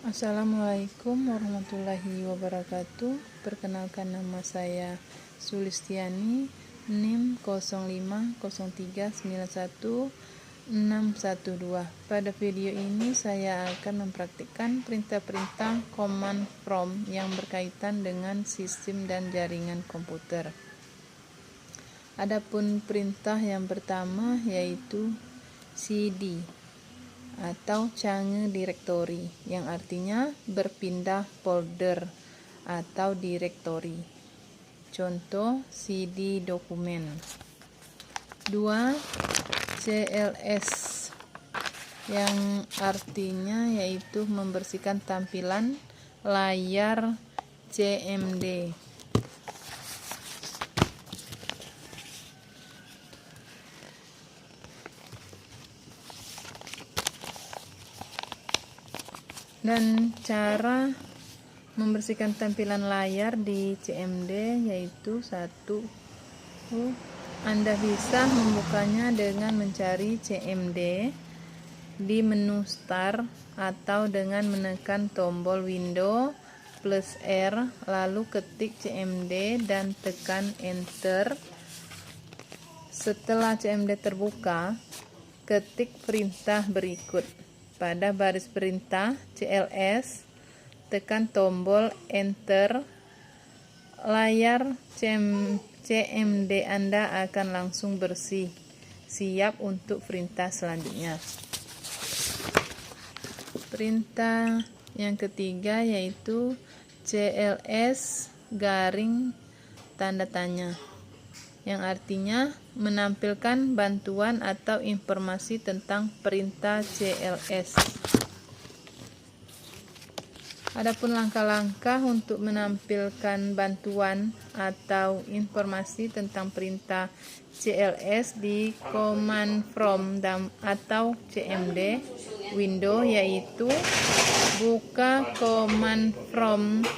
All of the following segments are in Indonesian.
Assalamualaikum warahmatullahi wabarakatuh. Perkenalkan, nama saya Sulistiani, NIM 050391612. Pada video ini saya akan mempraktikkan perintah-perintah command prompt yang berkaitan dengan sistem dan jaringan komputer. Adapun perintah yang pertama yaitu cd atau change directory, yang artinya berpindah folder atau direktori. Contoh cd dokumen. 2. cls, yang artinya yaitu membersihkan tampilan layar cmd. Dan cara membersihkan tampilan layar di CMD yaitu 1. Anda bisa membukanya dengan mencari CMD di menu Start atau dengan menekan tombol Windows plus R, lalu ketik CMD dan tekan Enter. Setelah CMD terbuka, ketik perintah berikut. Pada baris perintah cls, tekan tombol Enter. Layar CMD Anda akan langsung bersih, siap untuk perintah selanjutnya. Perintah yang ketiga yaitu cls garing tanda tanya, yang artinya menampilkan bantuan atau informasi tentang perintah cls. Adapun langkah-langkah untuk menampilkan bantuan atau informasi tentang perintah cls di command prompt atau CMD window yaitu buka command prompt,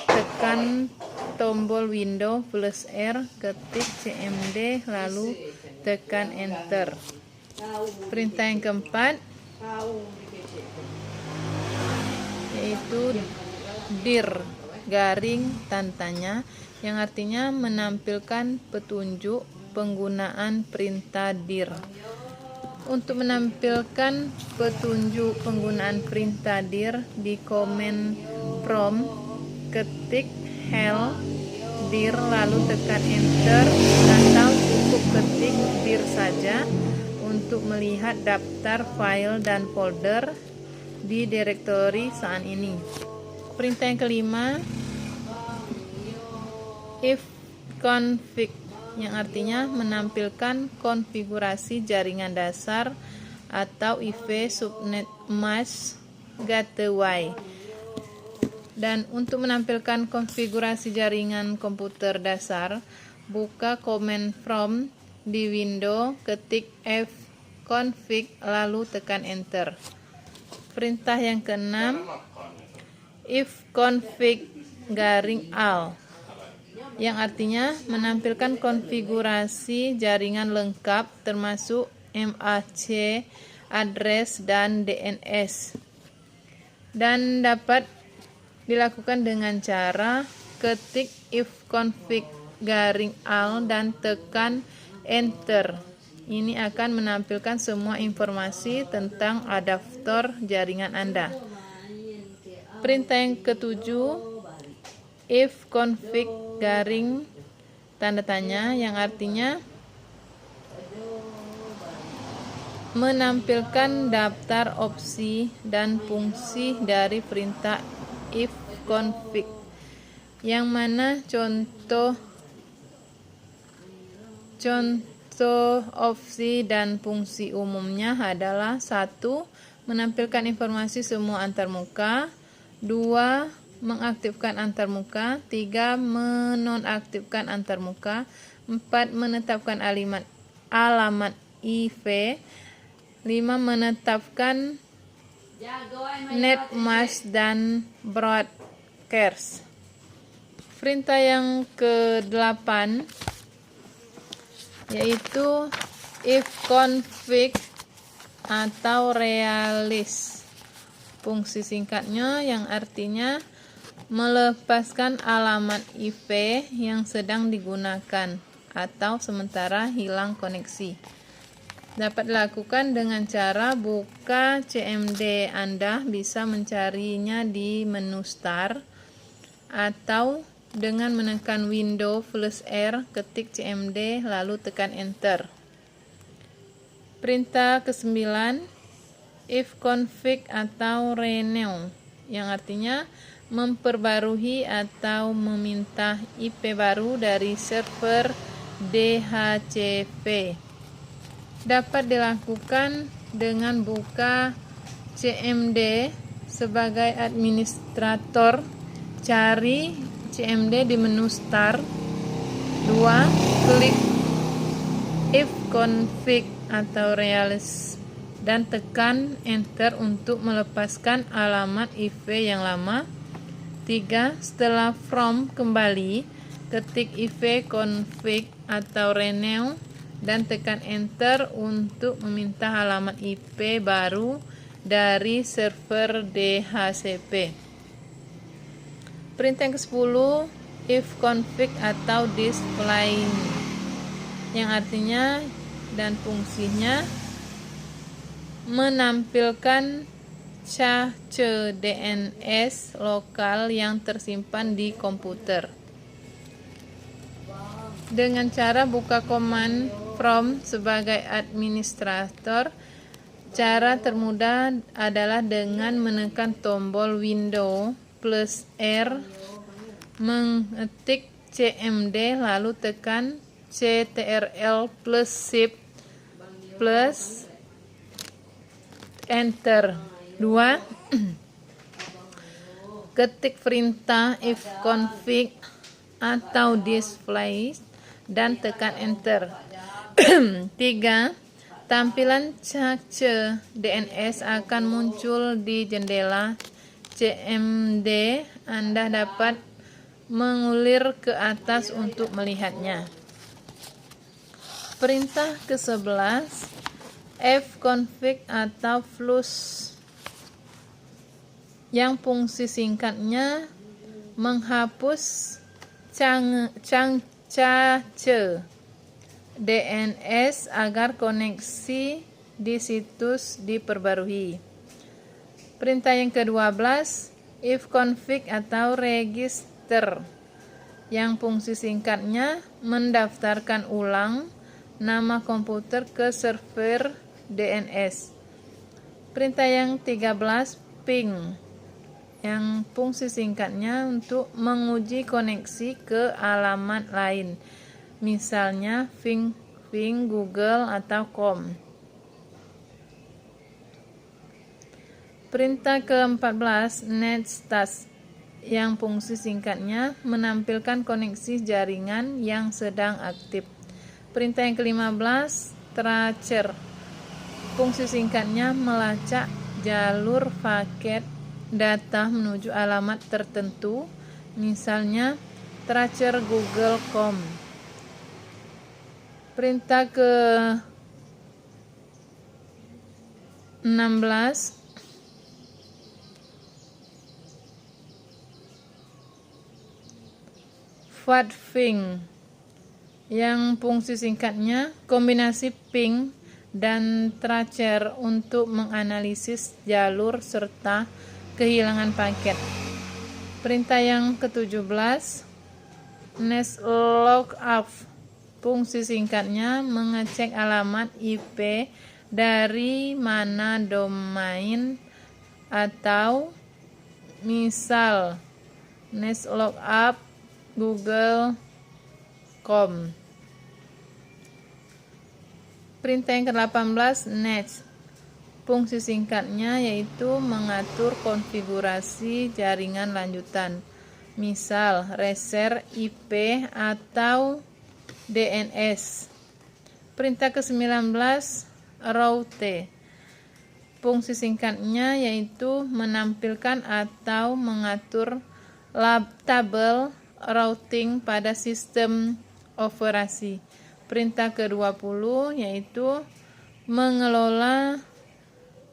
tekan tombol Windows plus R, ketik CMD lalu tekan Enter. Perintah yang keempat yaitu dir garing tanda tanya, yang artinya menampilkan petunjuk penggunaan perintah dir. Untuk menampilkan petunjuk penggunaan perintah dir di command prompt, ketik help dir lalu tekan Enter, atau cukup ketik dir saja untuk melihat daftar file dan folder di direktori saat ini. Perintah yang kelima ifconfig, yang artinya menampilkan konfigurasi jaringan dasar atau IV subnet mask gateway. Dan untuk menampilkan konfigurasi jaringan komputer dasar, buka command prompt di Windows, ketik fconfig lalu tekan Enter. Perintah yang keenam ifconfig garing all, yang artinya menampilkan konfigurasi jaringan lengkap termasuk MAC, address, dan DNS, dan dapat dilakukan dengan cara ketik ifconfig garing all dan tekan Enter. Ini akan menampilkan semua informasi tentang adaptor jaringan Anda. Perintah yang ketujuh ifconfig garing tanda tanya, yang artinya menampilkan daftar opsi dan fungsi dari perintah ifconfig, yang mana contoh opsi dan fungsi umumnya adalah 1. Menampilkan informasi semua antarmuka, 2. Mengaktifkan antarmuka, 3. Menonaktifkan antarmuka, 4. Menetapkan alamat IV, 5. Menetapkan netmask dan broadcast. Perintah yang ke-8 yaitu ifconfig atau realis fungsi singkatnya yang artinya melepaskan alamat IP yang sedang digunakan atau sementara hilang koneksi. Dapat dilakukan dengan cara buka CMD. Anda bisa mencarinya di menu Start atau dengan menekan Windows plus R, ketik CMD lalu tekan Enter. Perintah ke-9 ifconfig atau renew yang artinya memperbarui atau meminta IP baru dari server DHCP. Dapat dilakukan dengan buka CMD sebagai administrator, cari CMD di menu Start. 2. Klik ifconfig atau realis dan tekan Enter untuk melepaskan alamat IP yang lama. 3. Setelah from kembali, ketik ifconfig atau renew dan tekan Enter untuk meminta alamat IP baru dari server DHCP. Perintah yang ke-10 ifconfig atau display yang artinya dan fungsinya menampilkan cache DNS lokal yang tersimpan di komputer. Dengan cara buka command prompt sebagai administrator, cara termudah adalah dengan menekan tombol Windows plus R, mengetik CMD lalu tekan Ctrl plus Shift plus Enter. 2. Ketik perintah ifconfig atau display dan tekan Enter. 3. Tampilan cache DNS akan muncul di jendela CMD. Anda dapat mengulir ke atas untuk melihatnya. Perintah ke-11 ifconfig atau flush yang fungsi singkatnya menghapus cache DNS agar koneksi di situs diperbarui. Perintah yang ke-12 ifconfig atau register yang fungsi singkatnya mendaftarkan ulang nama komputer ke server DNS. Perintah yang 13 ping yang fungsi singkatnya untuk menguji koneksi ke alamat lain, misalnya ping Google atau com. Perintah ke-14 netstatus yang fungsi singkatnya menampilkan koneksi jaringan yang sedang aktif. Perintah yang ke-15 tracer, fungsi singkatnya melacak jalur paket data menuju alamat tertentu, misalnya tracer Google.com. Perintah ke-16 ping yang fungsi singkatnya kombinasi ping dan tracer untuk menganalisis jalur serta kehilangan paket. Perintah yang ke-17 netlookup, fungsi singkatnya mengecek alamat IP dari mana domain atau misal netlookup Google.com. Perintah yang ke-18 next, fungsi singkatnya yaitu mengatur konfigurasi jaringan lanjutan, misal reshare IP atau DNS. Perintah ke-19 route, fungsi singkatnya yaitu menampilkan atau mengatur tabel routing pada sistem operasi. Perintah ke-20 yaitu mengelola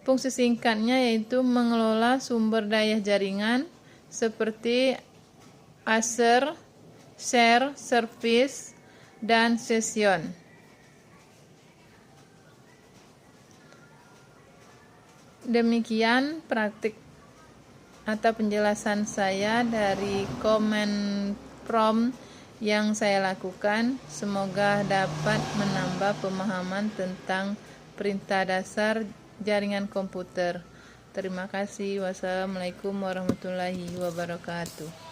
Fungsi singkatnya yaitu mengelola sumber daya jaringan seperti Azure, share, service, dan session. Demikian praktik atau penjelasan saya dari command prompt yang saya lakukan. Semoga dapat menambah pemahaman tentang perintah dasar jaringan komputer. Terima kasih. Wassalamualaikum warahmatullahi wabarakatuh.